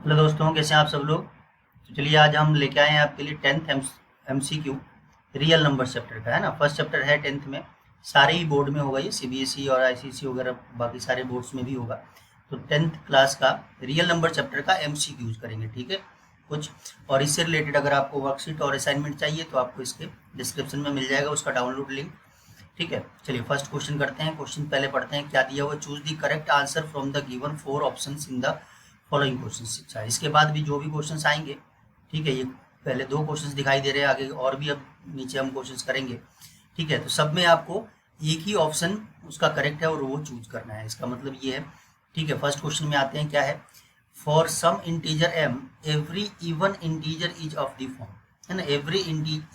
Hello दोस्तों, कैसे हैं आप सब लोग। तो चलिए आज हम लेके आए हैं आपके लिए 10th MCQ real number chapter का, है ना। फर्स्ट चैप्टर है 10th में। सारे ही बोर्ड में होगा, ये CBSE और ICSE वगैरह बाकी सारे बोर्ड्स में भी होगा। तो 10th क्लास का रियल नंबर चैप्टर का MCQs करेंगे, ठीक है कुछ। और इससे रिलेटेड अगर आपको वर्कशीट और असाइनमेंट चाहिए तो आपको इसके डिस्क्रिप्शन में मिल जाएगा उसका डाउनलोड लिंक, ठीक है। चलिए फर्स्ट क्वेश्चन करते हैं। क्वेश्चन पहले पढ़ते हैं क्या दिया हुआ। Choose the correct answer from the given 4 options in the following question. अच्छा, इसके बाद भी जो भी क्वेश्चन आएंगे, ठीक है, ये पहले 2 क्वेश्चन दिखाई दे रहे हैं, आगे और भी अब नीचे हम क्वेश्चन करेंगे, ठीक है। तो सब में आपको एक ही ऑप्शन उसका करेक्ट है और वो चूज करना है, इसका मतलब ये है, ठीक है। फर्स्ट क्वेश्चन में आते हैं, क्या है। For some integer m every even integer is of the form, है ना। Every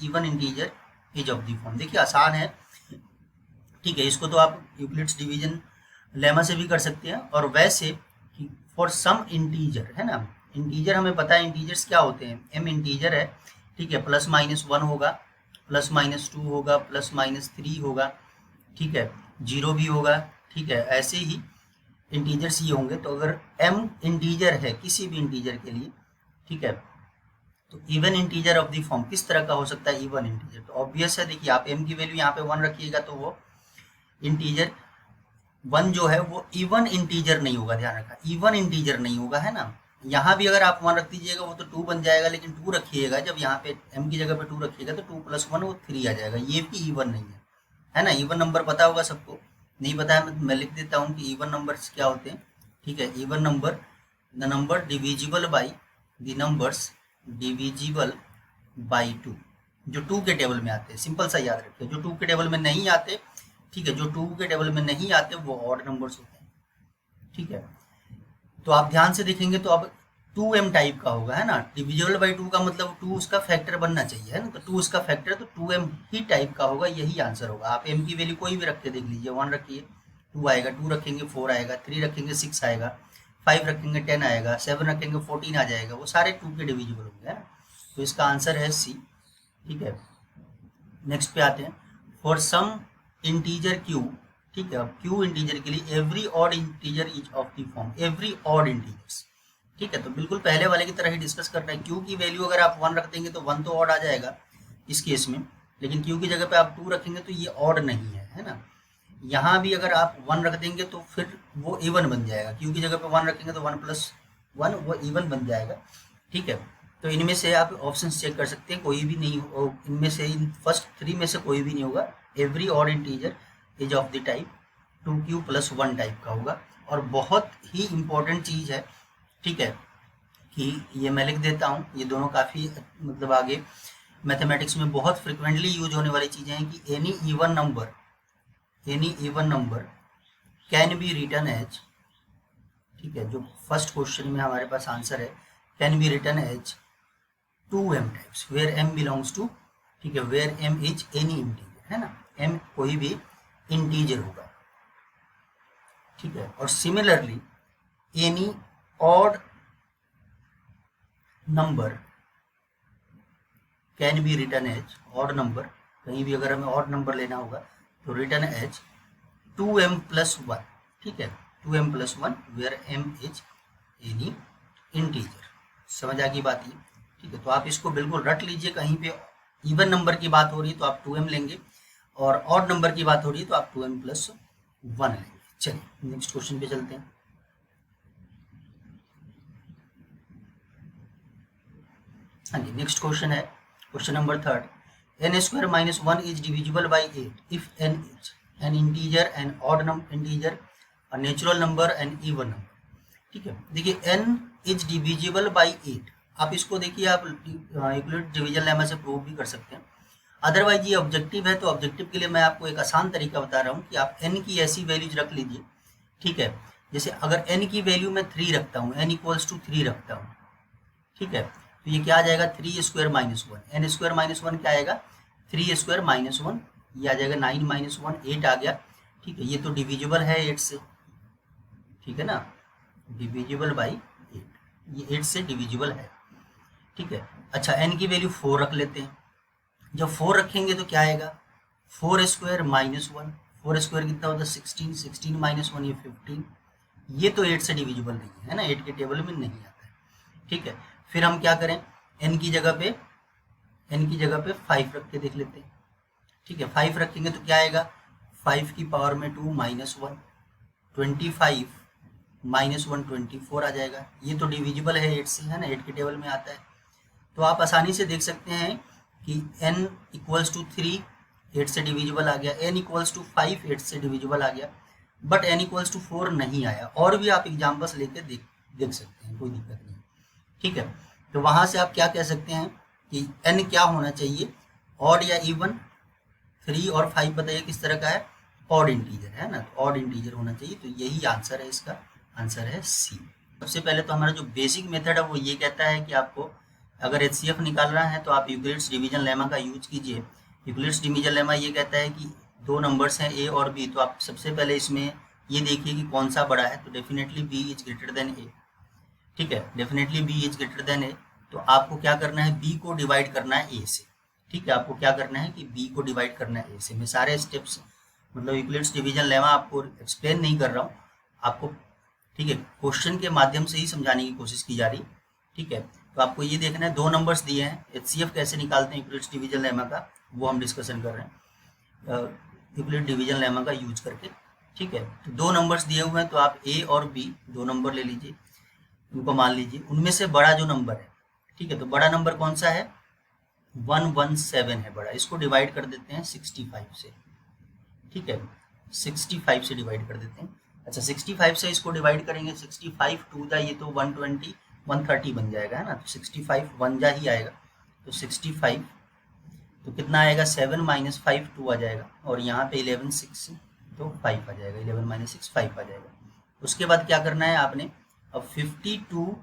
even integer is of the form, देखिए आसान है, ठीक है। इसको तो आप यूक्लिड्स डिवीजन लेमा से भी कर सकते हैं। और वैसे फॉर सम इंटीजर, है ना। इंटीजर हमें पता है इंटीजर्स क्या होते हैं। m इंटीजर है, ठीक है। +-1 होगा, +-2 होगा, +-3 होगा, ठीक है। 0 भी होगा, ठीक है। ऐसे ही इंटीजर्स ये होंगे। तो अगर m इंटीजर है किसी भी इंटीजर के लिए, ठीक है, तो even integer of the form किस तरह का हो सकता है। इवन इंटीजर तो ऑब्वियस है, देखिए आप m की वैल्यू यहाँ पे 1 रखिएगा तो वो इंटीजर 1 जो है वो इवन इंटीजर नहीं होगा, ध्यान रखा, इवन इंटीजर नहीं होगा, है ना। यहाँ भी अगर आप 1 रख दीजिएगा वो तो 2 बन जाएगा, लेकिन 2 रखिएगा जब यहाँ पे m की जगह पे 2 रखिएगा तो 2 + 1 वो 3 आ जाएगा, ये भी इवन नहीं है ना। इवन नंबर पता होगा सबको, नहीं पता है मैं लिख देता हूँ कि इवन नंबर्स क्या होते हैं, ठीक है। Even number the number divisible by the numbers divisible by 2, जो 2 के टेबल में आते हैं, सिंपल सा याद रखिए। जो 2 के टेबल में नहीं आते, ठीक है, जो 2 के टेबल में नहीं आते वो ऑड नंबर्स होते हैं, ठीक है। तो आप ध्यान से देखेंगे तो अब 2m टाइप का होगा, है ना। डिविजिबल बाई 2 का मतलब 2 उसका फैक्टर बनना चाहिए, है ना। तो 2 उसका फैक्टर, तो 2m ही टाइप का होगा, यही आंसर होगा। आप m की वैल्यू कोई भी रख के देख लीजिए। 1 रखिए 2 आएगा, 2 रखेंगे 4 आएगा, 3 रखेंगे 6 आएगा, 5 रखेंगे 10 आएगा, 7 रखेंगे 14 आ जाएगा, वो सारे 2 के डिविजिबल होंगे, है ना। तो इसका आंसर है C, ठीक है। नेक्स्ट पे आते हैं। फॉर सम इंटीजर q, ठीक है। अब q इंटीजर के लिए every odd integer is of the form every odd integers, ठीक है। तो बिल्कुल पहले वाले की तरह ही डिस्कस कर रहे हैं। q की वैल्यू अगर आप 1 रख देंगे तो 1 तो ऑड आ जाएगा इस केस में, लेकिन q की जगह पे आप 2 रखेंगे तो ये ऑड नहीं है ना। यहाँ भी अगर आप 1 रख देंगे तो फिर वो इवन बन जाएगा। q की जगह पे 1 रखेंगे तो 1 + 1 वो इवन बन जाएगा, ठीक है। तो इनमें से आप ऑप्शंस चेक कर सकते हैं, कोई भी नहीं हो इनमें से, इन फर्स्ट 3 में से कोई भी नहीं होगा। Every odd integer is of the type 2q + 1 type का होगा। और बहुत ही इंपॉर्टेंट चीज़ है, ठीक है, कि ये मैं लिख देता हूँ, ये दोनों काफ़ी मतलब आगे मैथमेटिक्स में बहुत फ्रिक्वेंटली यूज होने वाली चीज़ें हैं कि any even number can be written as, ठीक है। जो फर्स्ट क्वेश्चन में हमारे पास आंसर है, can be written as 2m types where m belongs to, ठीक है, where m is any integer, है ना। m कोई भी इंटीजर होगा, ठीक है। और similarly any odd number can be written as, odd number कहीं भी अगर हमें ऑड नंबर लेना होगा तो रिटन एज 2m + 1, ठीक है। 2m + 1 where m is any integer. समझ आ गई बात ये, ठीक है। तो आप इसको बिल्कुल रट लीजिए, कहीं पे इवन नंबर की बात हो रही है तो आप 2m लेंगे, और ऑड नंबर की बात हो रही है तो आप 2m + 1 लेंगे। चलिए नेक्स्ट क्वेश्चन पे चलते हैं। हाँ जी, नेक्स्ट क्वेश्चन है question number 3। n² - 1 is divisible by 8 if n is an integer, an odd integer, a natural number, an even number, ठीक है। देखिए n इज डिविजिबल बाई 8, आप इसको देखिए, आप यूक्लिड डिवीजन लेमा से प्रूव भी कर सकते हैं। अदरवाइज ये ऑब्जेक्टिव है, तो ऑब्जेक्टिव के लिए मैं आपको एक आसान तरीका बता रहा हूँ कि आप n की ऐसी वैल्यूज रख लीजिए, ठीक है। जैसे अगर n की वैल्यू मैं 3 रखता हूँ, n = 3 रखता हूँ, ठीक है, तो ये क्या आ जाएगा 3² - 1, n² - 1 क्या आएगा 3² - 1, ये आ जाएगा 9 - 1 8 आ गया, ठीक है। ये तो डिविजिबल है 8 से, ठीक है ना, डिविजिबल बाई 8, ये 8 से डिविजिबल है, ठीक है। अच्छा n की वैल्यू 4 रख लेते हैं। जब 4 रखेंगे तो क्या आएगा 4² - 1, 4² कितना होता है 16, 16 - 1 ये 15, ये तो 8 से डिविजिबल नहीं है ना, 8 के टेबल में नहीं आता है, ठीक है, फिर हम क्या करें, n की जगह पे 5 रख के देख लेते हैं। ठीक है, 5 रखेंगे तो क्या आएगा, 5 की पावर में 2 -1, 25 -1 24 आ जाएगा। ये तो डिविजिबल है 8 से, है ना, 8 के टेबल में आता है। तो आप आसानी से देख सकते हैं कि n इक्वल्स टू 3 8 से डिविजिबल आ गया, n इक्वल्स टू 5 8 से डिविजिबल आ गया, बट n इक्वल्स टू 4 नहीं आया। और भी आप एग्जाम्पल्स लेके देख सकते हैं, कोई दिक्कत नहीं। ठीक है, तो वहां से आप क्या कह सकते हैं कि n क्या होना चाहिए, ऑड या इवन। 3 और 5 बताइए किस तरह का है, ऑड इंटीजर है ना, ऑड इंटीजर होना चाहिए। तो यही आंसर है, इसका आंसर है सी। सबसे पहले तो हमारा जो बेसिक मेथड है वो ये कहता है कि आपको अगर एचसीएफ निकालना है तो आप यूक्लिड्स डिवीजन लेमा का यूज कीजिए। यूक्लिड्स डिवीजन लेमा ये कहता है कि दो नंबर्स हैं ए और बी, तो आप सबसे पहले इसमें ये देखिए कि कौन सा बड़ा है, तो definitely b is greater than a. ठीक है, definitely b is greater than a. तो आपको क्या करना है, बी को डिवाइड करना है ए से। ठीक है, आपको क्या करना है कि बी को डिवाइड करना है ए से। मैं सारे स्टेप्स मतलब यूक्लिड्स डिवीजन लेमा आपको एक्सप्लेन नहीं कर रहा हूँ आपको, ठीक है, क्वेश्चन के माध्यम से ही समझाने की कोशिश की जा रही है। ठीक है, तो आपको ये देखना है, दो नंबर्स दिए हैं, एचसीएफ कैसे निकालते हैं यूक्लिड्स डिवीजन लेमा का, वो हम डिस्कशन कर रहे हैं यूक्लिड डिवीजन लेमा का यूज करके। ठीक है, तो दो नंबर्स दिए हुए हैं, तो आप ए और बी दो नंबर ले लीजिए, उनको मान लीजिए, उनमें से बड़ा जो नंबर है, ठीक है, तो बड़ा नंबर कौन सा है, 117 है बड़ा, इसको डिवाइड कर देते हैं 65 से। ठीक है, 65 से डिवाइड कर देते हैं। अच्छा, 65 से इसको डिवाइड करेंगे, 65 टू जा ये तो 120 130 बन जाएगा, है ना, तो 65 1 जा ही आएगा, तो 65 तो कितना आएगा, 7 - 5 2 आ जाएगा, और यहाँ पे 11 6 तो 5 आ जाएगा, 11 - 6 5 आ जाएगा। उसके बाद क्या करना है आपने, अब 52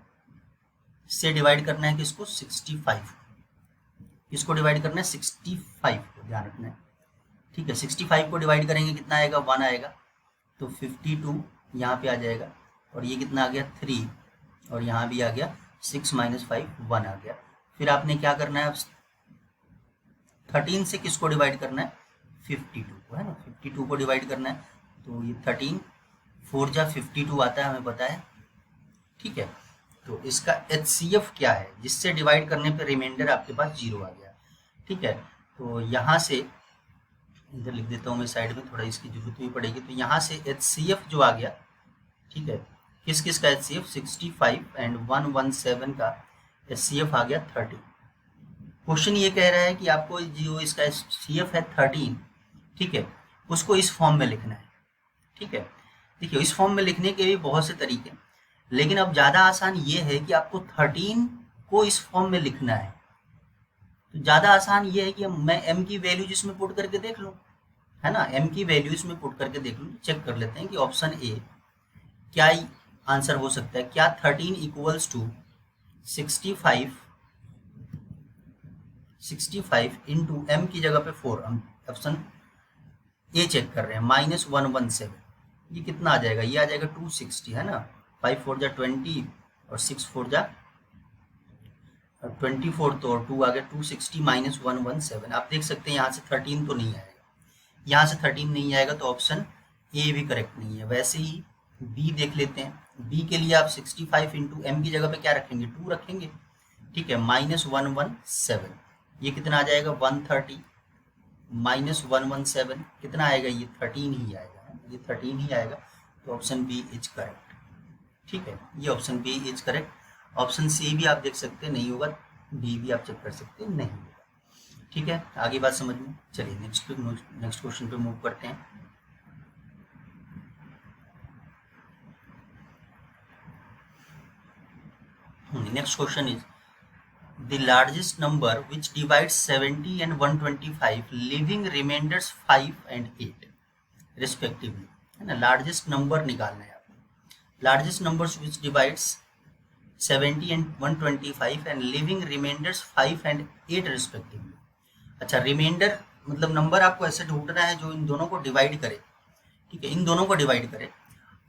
से डिवाइड करना है किसको, 65, किसको डिवाइड करना है, 65 को, ध्यान रखना है। ठीक है, 65 को डिवाइड करेंगे कितना आएगा, 1 आएगा, तो 52 यहाँ पे आ जाएगा, और ये कितना आ गया 3, और यहाँ भी आ गया 6 - 5 1 आ गया। फिर आपने क्या करना है, 13 से किसको डिवाइड करना है, 52 को, है ना, 52 को डिवाइड करना है, तो ये 13 4 जा 52 आता है, हमें पता है। ठीक है, तो इसका एचसीएफ क्या है, जिससे डिवाइड करने पे रिमाइंडर आपके पास 0 आ गया। ठीक है, तो यहाँ से इधर लिख देता हूँ मैं साइड में, थोड़ा इसकी जरूरत भी पड़ेगी। तो यहाँ से एचसीएफ जो आ गया, ठीक है, किस किस का एचसीएफ, 65 एंड 117 का एचसीएफ आ गया 30। क्वेश्चन ये कह रहा है कि आपको जो इसका एचसीएफ है 13, ठीक है, उसको इस फॉर्म में लिखना है। ठीक है, देखिए इस फॉर्म में लिखने के भी बहुत से तरीके, लेकिन अब ज़्यादा आसान ये है कि आपको 13 को इस फॉर्म में लिखना है। तो ज़्यादा आसान ये है कि मैं m की वैल्यू जिसमें पुट करके देख लूँ, है ना, m की वैल्यू इसमें पुट करके देख लूँ, चेक कर लेते हैं कि ऑप्शन ए क्या आंसर हो सकता है। क्या 13 इक्वल्स टू 65 इंटू m की जगह पे 4, हम ऑप्शन ए चेक कर रहे हैं, -117, ये कितना आ जाएगा, ये आ जाएगा 260, है ना, 5 4 जा 20 और 6 4 जा 24, तो 2 आ गया, 260 - 117। आप देख सकते हैं यहाँ से 13 तो नहीं आएगा, यहाँ से 13 नहीं आएगा, तो ऑप्शन ए भी करेक्ट नहीं है। वैसे ही बी देख लेते हैं, बी के लिए आप 65 इंटू एम की जगह पे क्या रखेंगे, 2 रखेंगे। ठीक है, -117, ये कितना आ जाएगा, 130 -117 कितना आएगा, ये 13 ही आएगा, ये 13 ही आएगा, तो ऑप्शन बी इज करेक्ट। ठीक है, ये option B is correct. Option C भी आप देख सकते हैं नहीं होगा, बी भी आप चेक कर सकते हैं नहीं होगा। ठीक है, आगे बात समझ में। चलिए नेक्स्ट क्वेश्चन पे मूव करते हैं। Next question is the largest number which divides 70 and 125 leaving remainders 5 and 8 respectively, है ना, लार्जेस्ट नंबर निकालना है आपको, largest numbers which divides 70 and 125 and leaving remainders 5 and 8 respectively। अच्छा, रिमाइंडर मतलब नंबर आपको ऐसे ढूंढना है जो इन दोनों को डिवाइड करे। ठीक है, इन दोनों को डिवाइड करे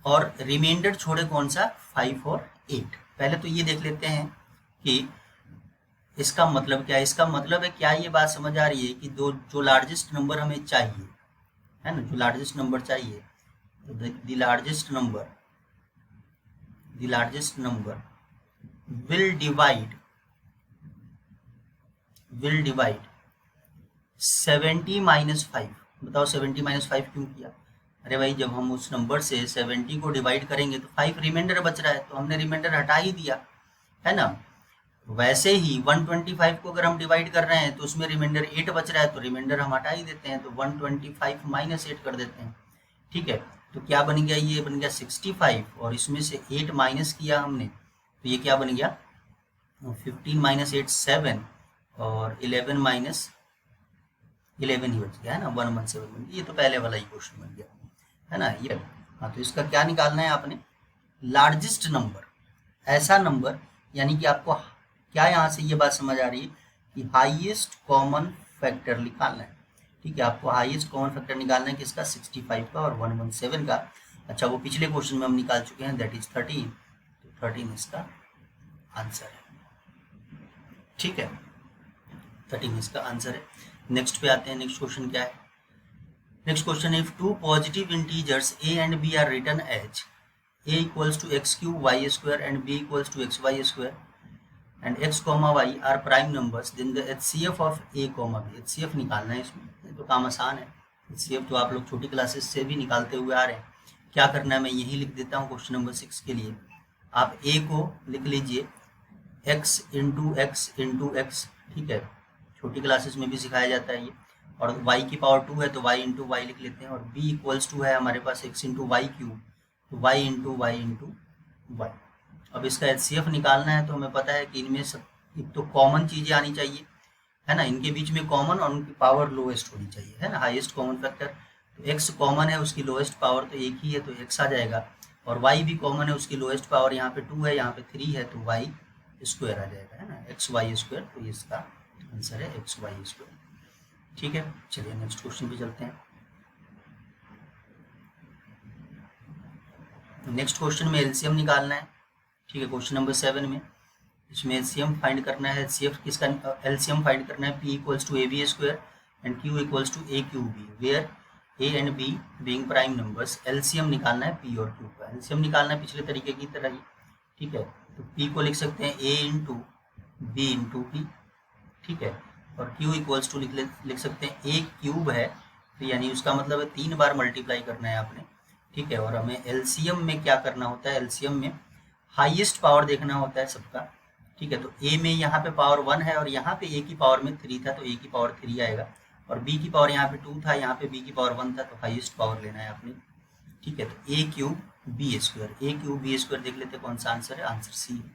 और रिमाइंडर छोड़े कौन सा, 5 और 8। पहले तो ये देख लेते हैं कि इसका मतलब क्या है। इसका मतलब है, क्या ये बात समझ आ रही है कि दो जो लार्जेस्ट नंबर हमें चाहिए, है ना, जो लार्जेस्ट नंबर चाहिए, तो the largest number will divide 70 minus 5। बताओ 70 माइनस 5 क्यों किया? अरे भाई जब हम उस नंबर से 70 को डिवाइड करेंगे तो 5 रिमाइंडर बच रहा है, तो हमने रिमाइंडर हटा ही दिया, है ना। वैसे ही 125 को अगर हम डिवाइड कर रहे हैं तो उसमें रिमाइंडर 8 बच रहा है, तो रिमाइंडर हम हटा ही देते हैं, तो 125 माइनस 8 कर देते हैं। ठीक है, तो क्या बन गया? ये बन गया 65 और इसमें से 8 माइनस किया हमने, तो ये क्या बन गया? 15 माइनस 8 7 और 11 माइनस 11 ही बच गया, है ना, 117 बन गया। ये तो पहले वाला ही क्वेश्चन बन गया, है ना ये। हाँ, तो इसका क्या निकालना है आपने? लार्जेस्ट नंबर, ऐसा नंबर, यानी कि आपको क्या यहाँ से ये बात समझ आ रही है कि हाईएस्ट कॉमन फैक्टर निकालना है। ठीक है, आपको हाईएस्ट कॉमन फैक्टर निकालना है किसका? 65 का और 117 का। अच्छा, वो पिछले क्वेश्चन में हम निकाल चुके हैं, दैट इज 13, तो 13 इसका आंसर है। ठीक है, 13 इसका आंसर है। नेक्स्ट पे आते हैं, नेक्स्ट क्वेश्चन क्या है? Next question, if two positive integers a and b are written as a equals to x cube y square and b equals to x y square and x comma y are prime numbers, then the HCF of a comma b। HCF निकालना है इसमें, तो काम आसान है। HCF तो आप लोग छोटी क्लासेस से भी निकालते हुए आ रहे हैं। क्या करना है, मैं यही लिख देता हूँ क्वेश्चन नंबर 6 के लिए। आप a को लिख लीजिए x into x into x, ठीक है, छोटी क्लासेस में भी सिखाया जाता है ये। और y की पावर 2 है तो y इंटू वाई लिख लेते हैं, और b इक्वल्स टू है हमारे पास x इंटू वाई क्यूब, तो y into y into y. अब इसका HCF निकालना है, तो हमें पता है कि इनमें सब एक तो कॉमन चीज़ें आनी चाहिए, है ना, इनके बीच में कॉमन और उनकी पावर लोएस्ट होनी चाहिए, है ना, हाईएस्ट कॉमन फैक्टर। तो x कॉमन है, उसकी लोएस्ट पावर तो एक ही है, तो x आ जाएगा। और y भी कॉमन है, उसकी लोएस्ट पावर यहाँ पे 2 है, यहाँ पे 3 है, तो y स्क्वायर आ जाएगा, है ना, एक्स वाई स्क्वायर। तो ये इसका आंसर है एक्स वाई स्क्वायर। ठीक है, चलिए नेक्स्ट क्वेश्चन पे चलते हैं। नेक्स्ट क्वेश्चन में एलसीएम निकालना है। ठीक है, क्वेश्चन नंबर 7 में इसमें एलसीएम फाइंड करना है। एचसीएफ किसका? एलसीएम फाइंड करना है, p equals to a b square and q equals to a q b, where a and b being prime numbers. LCM निकालना है p और q का। एलसीएम निकालना है पिछले तरीके की तरह ही। ठीक है, तो p को लिख सकते हैं a into b into p, ठीक है, और q इक्वल्स टू लिख सकते हैं a क्यूब है, तो यानी उसका मतलब है 3 बार मल्टीप्लाई करना है आपने। ठीक है, और हमें एलसीएम में क्या करना होता है? एलसीएम में हाईएस्ट पावर देखना होता है सबका। ठीक है, तो a में यहाँ पे पावर 1 है और यहाँ पे a की पावर में 3 था, तो a की पावर 3 आएगा, और b की पावर यहाँ पे 2 था, यहाँ पे b की पावर 1 था, तो हाईएस्ट पावर लेना है आपने। ठीक है, तो a cube b square, a cube b square देख लेते हैं कौन सा आंसर है, आंसर सी है।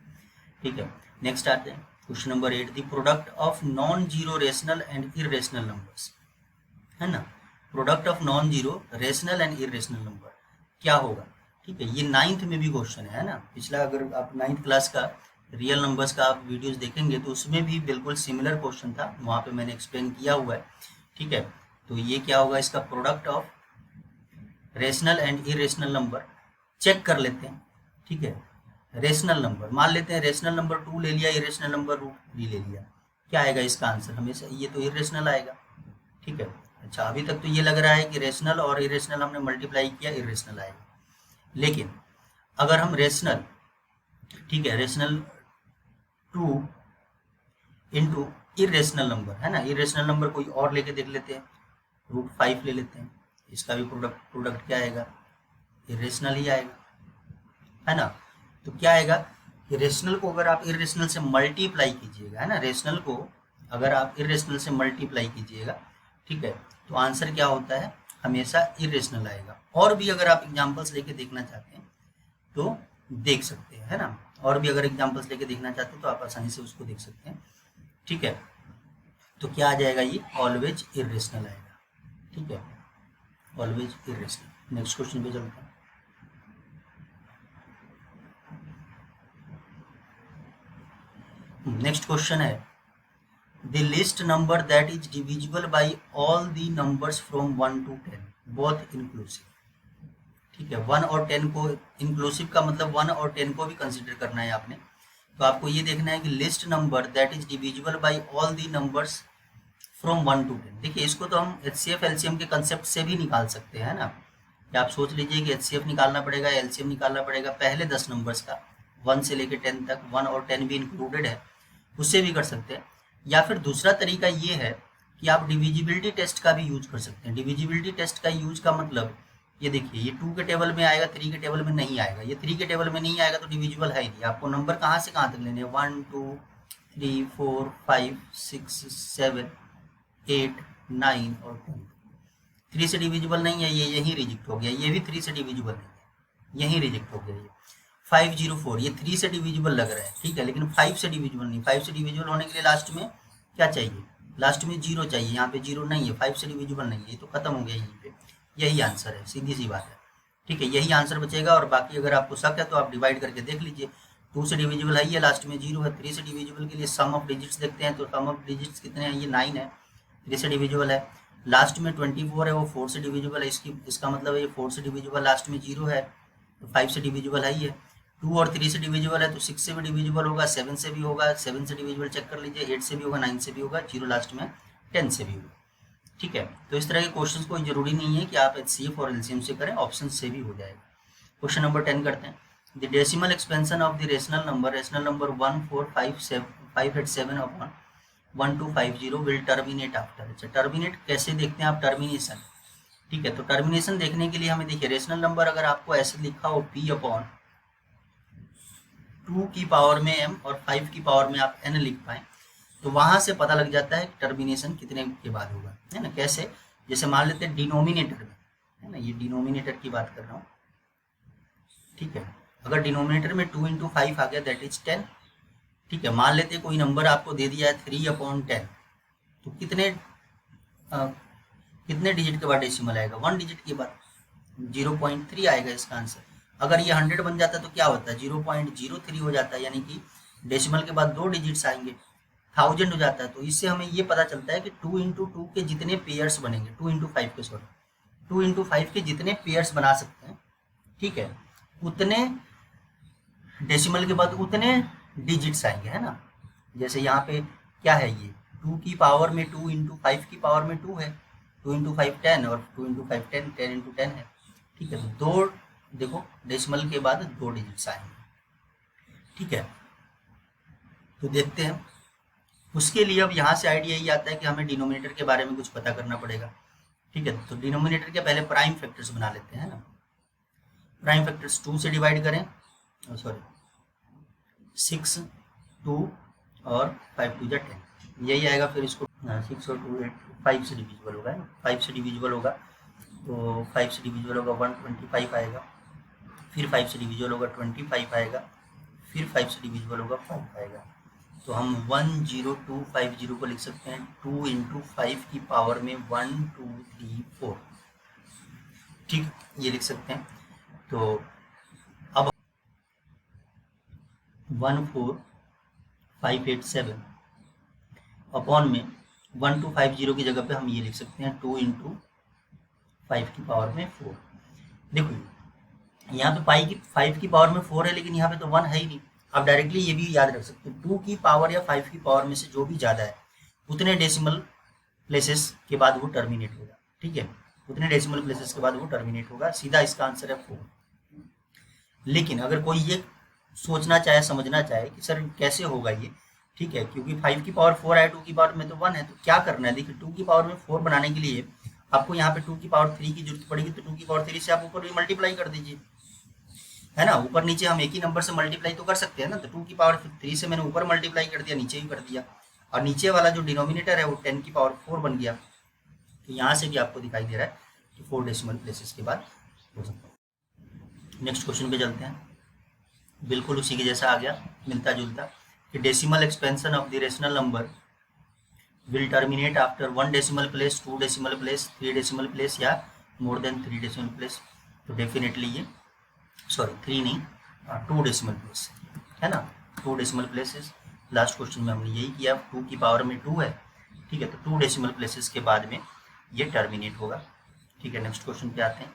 ठीक है, नेक्स्ट आते हैं question number 8, the product of non zero rational and irrational numbers, है ना, product of non zero rational and irrational number क्या होगा? ठीक है, ये 9th में भी क्वेश्चन है ना, पिछला अगर आप 9th क्लास का रियल नंबर्स का आप वीडियोस देखेंगे तो उसमें भी बिल्कुल सिमिलर क्वेश्चन था, वहाँ पे मैंने एक्सप्लेन किया हुआ है। ठीक है, तो ये क्या होगा? इसका product of rational and irrational number check कर लेते हैं। ठीक है, रेशनल नंबर मान लेते हैं, रेशनल नंबर 2 ले लिया, इरेशनल नंबर √3 ले लिया, क्या आएगा इसका आंसर? हमेशा ये तो इरेशनल आएगा। ठीक है, अच्छा अभी तक तो ये लग रहा है कि रेशनल और इरेशनल हमने मल्टीप्लाई किया, इरेशनल आएगा, लेकिन अगर हम रेशनल, ठीक है, रेशनल 2 इंटू इरेशनल नंबर, है ना, इरेशनल नंबर कोई और लेके देख लेते हैं, √5 ले लेते हैं, इसका भी प्रोडक्ट क्या आएगा? इरेशनल ही आएगा, है ना। तो क्या आएगा कि रेशनल को अगर आप इरेशनल से मल्टीप्लाई कीजिएगा, है ना, रेशनल को अगर आप इरेशनल से मल्टीप्लाई कीजिएगा, ठीक है, तो आंसर क्या होता है? हमेशा इरेशनल आएगा। और भी अगर आप एग्जांपल्स लेके देखना चाहते हैं तो देख सकते हैं, है ना, और भी अगर एग्जांपल्स लेके देखना चाहते हैं तो आप आसानी से उसको देख सकते हैं। ठीक है, तो क्या आ जाएगा? ये ऑलवेज इरेशनल आएगा। ठीक है, ऑलवेज इरेशनल। नेक्स्ट क्वेश्चन पे चलते हैं। नेक्स्ट क्वेश्चन है, the list number that is divisible by all the numbers from 1 to 10 both inclusive. ठीक है, 1 और 10 को, इंक्लूसिव का मतलब 1 और 10 को भी कंसिडर करना है आपने। तो आपको ये देखना है कि list number that is divisible by all the numbers from 1 to 10। देखिए, इसको तो हम HCF LCM के कंसेप्ट से भी निकाल सकते हैं ना, या आप सोच लीजिए कि HCF निकालना पड़ेगा, LCM निकालना पड़ेगा पहले 10 नंबर्स का, 1 से लेकर 10 तक, 1 और 10 भी इंक्लूडेड है, उससे भी कर सकते हैं। या फिर दूसरा तरीका ये है कि आप डिविजिबिलिटी टेस्ट का भी यूज कर सकते हैं। डिविजिबिलिटी टेस्ट का यूज का मतलब, ये देखिए ये 2 के टेबल में आएगा, 3 के टेबल में नहीं आएगा। ये 3 के टेबल में नहीं आएगा तो डिविजिबल है ही नहीं। आपको नंबर कहाँ से कहाँ तक लेने हैं, 1 2 3 4 5 6 7 8 9 और 10। 3 से डिविजिबल नहीं है, ये यही रिजेक्ट हो गया। ये भी 3 से डिविजिबल नहीं है, यही रिजेक्ट हो गया। ये 504, ये 3 से डिविजिबल लग रहा है, ठीक है, लेकिन 5 से डिविजिबल नहीं। 5 से डिविजिबल होने के लिए लास्ट में क्या चाहिए, लास्ट में 0 चाहिए। यहाँ पे 0 नहीं है, 5 से डिविजिबल नहीं है, ये तो खत्म हो गया यहीं पे। यही आंसर है, सीधी सी बात है, ठीक है, यही आंसर बचेगा। और बाकी अगर आपको शक है तो आप डिवाइड करके देख लीजिए। 2 से डिविजिबल है ये, लास्ट में 0 है। 3 से डिविजिबल के लिए सम ऑफ डिजिट्स देखते हैं, तो सम ऑफ डिजिट्स कितने हैं, ये 9 है, 3 से डिविजिबल है। लास्ट में 24 है, वो 4 से डिविजिबल है। इसका मतलब है ये 4 से डिविजिबल, लास्ट में 0 है तो 5 से डिविजिबल है ये। 2 और 3 से डिविजिबल है तो 6 से भी डिविजिबल होगा, 7 से भी होगा, 7 से डिविजिबल चेक कर लीजिए, 8 से भी होगा, 9 से भी होगा, 0 लास्ट में 10 से भी होगा, ठीक है। तो इस तरह के क्वेश्चंस कोई जरूरी नहीं है कि आप HCF और LCM से करें, ऑप्शन से भी हो जाएगा। क्वेश्चन नंबर 10 करते हैं। The decimal expansion of the rational number 14587 upon 1250 will terminate after. अच्छा, टर्मिनेट कैसे देखते हैं आप, टर्मिनेशन, ठीक है। तो टर्मिनेशन देखने के लिए हमें देखिए, रेशनल नंबर अगर आपको ऐसे लिखा हो P अपॉन 2 की पावर में m और 5 की पावर में आप n लिख पाए, तो वहां से पता लग जाता है टर्मिनेशन कितने के बाद होगा, है ना। कैसे, जैसे मान लेते हैं डिनोमिनेटर में, है ना, ये डिनोमिनेटर की बात कर रहा हूँ, ठीक है। अगर डिनोमिनेटर में 2 × 5 आ गया, दैट इज 10, ठीक है। मान लेते कोई नंबर आपको दे दिया है 3/10, तो कितने डिजिट के बाद डेसिमल आएगा, 1 डिजिट के बाद 0.3 आएगा इसका आंसर। अगर ये 100 बन जाता है तो क्या होता है, 0.03 हो जाता है, यानी कि डेसिमल के बाद 2 डिजिट्स आएंगे, 1000 हो जाता है। तो इससे हमें ये पता चलता है कि 2 × 2 के जितने पेयर्स बनेंगे, 2 × 5 के, सॉरी 2 × 5 के जितने पेयर्स बना सकते हैं, ठीक है, उतने डेसिमल के बाद उतने डिजिट्स आएंगे, है ना। जैसे यहाँ पे क्या है, ये 2 की पावर में 2 × 5 की पावर में 2 है, 2 × 5 10 और 2 × 5 10, 10 × 10 है, ठीक है। तो 2, देखो डेसिमल के बाद 2 डिजिट्स आएंगे, ठीक है। तो देखते हैं, उसके लिए अब यहाँ से आइडिया यही आता है कि हमें डिनोमिनेटर के बारे में कुछ पता करना पड़ेगा, ठीक है। तो डिनोमिनेटर के पहले प्राइम फैक्टर्स बना लेते हैं ना। प्राइम फैक्टर्स 2 से डिवाइड करें, सॉरी 6, 2 और 5 2 10, यही आएगा। फिर इसको 6 और 2 8 5 से डिविजिबल होगा, 5 से डिविजिबल होगा, तो 5 से डिविजिबल होगा 125 आएगा, फिर 5 से डिविजिबल होगा 25 आएगा, फिर 5 से डिविजिबल होगा 5 आएगा। तो हम 10250 को लिख सकते हैं 2 × 5 की पावर में 1 2 3 4, ठीक, ये लिख सकते हैं। तो अब 14587 अपॉन में 1250 की जगह पे हम ये लिख सकते हैं 2 × 5 की पावर में 4। देखो यहाँ पे 5 की पावर में 4 है, लेकिन यहाँ पे तो 1 है ही नहीं। आप डायरेक्टली ये भी याद रख सकते हैं, 2 की पावर या 5 की पावर में से जो भी ज़्यादा है उतने डेसिमल प्लेसेस के बाद वो टर्मिनेट होगा, ठीक है, उतने डेसिमल प्लेसेस के बाद वो टर्मिनेट होगा। सीधा इसका आंसर है 4। लेकिन अगर कोई ये सोचना चाहे, समझना चाहे कि सर कैसे होगा ये, ठीक है, क्योंकि 5 की पावर 4 है, 2 की पावर में तो 1 है, तो क्या करना है, देखिए 2 की पावर में 4 बनाने के लिए आपको यहाँ पे 2 की पावर 3 की जरूरत पड़ेगी, तो 2 की पावर 3 से आप ऊपर भी मल्टीप्लाई कर दीजिए, है ना। ऊपर नीचे हम एक ही नंबर से मल्टीप्लाई तो कर सकते हैं ना। तो 2 की पावर 3 से मैंने ऊपर मल्टीप्लाई कर दिया, नीचे भी कर दिया, और नीचे वाला जो डिनोमिनेटर है वो 10 की पावर 4 बन गया। तो यहाँ से भी आपको दिखाई दे रहा है कि 4 डेसिमल प्लेसेस के बाद हो सकता है। नेक्स्ट क्वेश्चन पे चलते हैं, बिल्कुल उसी के जैसा आ गया, मिलता जुलता, कि decimal expansion of the rational number will terminate after 1 decimal place, 2 decimal place, 3 decimal place या मोर देन 3 डेसिमल प्लेस। तो डेफिनेटली ये, सॉरी 3 नहीं, 2 डेसिमल प्लेस, है ना, 2 डेसिमल प्लेसेस। लास्ट क्वेश्चन में हमने यही किया, 2 की पावर में 2 है, ठीक है, तो 2 डेसिमल प्लेसेस के बाद में ये टर्मिनेट होगा, ठीक है। नेक्स्ट क्वेश्चन पे आते हैं।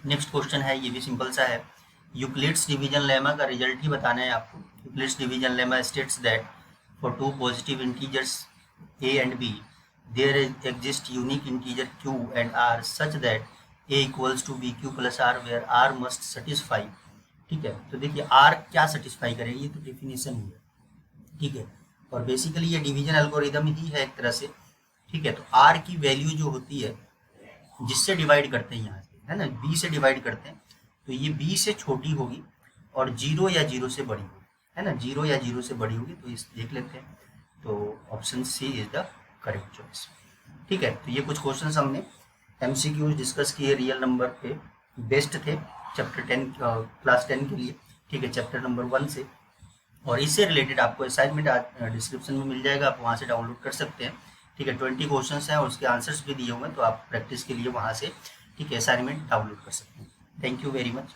नेक्स्ट क्वेश्चन है, ये भी सिंपल सा है, यूक्लिड्स डिवीजन लेमा का रिजल्ट ही बताना है आपको। Euclid's division lemma states that for 2 positive integers a and b there exist unique integer q and r such that a equals to bq plus r where r must satisfy, ठीक है, तो देखिए are क्या satisfy करेगा, ये तो definition ही है, ठीक है, और बेसिकली ये डिवीजन एल्गोरिदम ही है एक तरह से, ठीक है। तो आर की वैल्यू जो होती है जिससे डिवाइड करते हैं यहाँ से, है ना, बी से डिवाइड करते हैं, तो ये बी से छोटी होगी और जीरो या जीरो से बड़ी होगी, है ना, जीरो या जीरो से बड़ी होगी, तो इस देख लेते हैं। तो option C is the correct choice, ठीक है। तो ये कुछ क्वेश्चंस हमने एमसीक्यूज डिस्कस किए रियल नंबर पे, बेस्ट थे चैप्टर 10 क्लास 10 के लिए, ठीक है, चैप्टर नंबर 1 से। और इससे रिलेटेड आपको असाइनमेंट डिस्क्रिप्शन में मिल जाएगा, आप वहाँ से डाउनलोड कर सकते हैं, ठीक है। 20 क्वेश्चंस हैं और उसके आंसर्स भी दिए हुए हैं, तो आप प्रैक्टिस के लिए वहाँ से, ठीक है, असाइनमेंट डाउनलोड कर सकते हैं। Thank you very much.